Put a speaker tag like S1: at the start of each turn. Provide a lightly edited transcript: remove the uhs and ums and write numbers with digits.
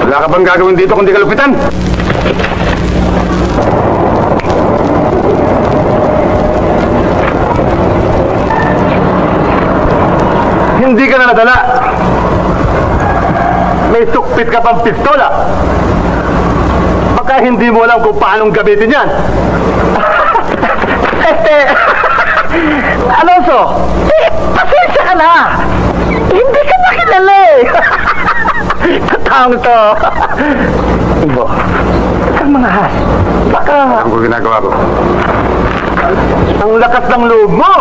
S1: Wala ka bang gagawin dito kundi kalupitan? Hindi ka na nadala. May sukpit ka pang pistola. Baka hindi mo alam kung paanong gamitin yan.
S2: Alonso, pasensya ka na. Hindi ka nakilala eh. Taong to. Ibo, kang mga has. Baka...
S1: Ang ginagawa ko.
S2: Ang lakas ng loob mo.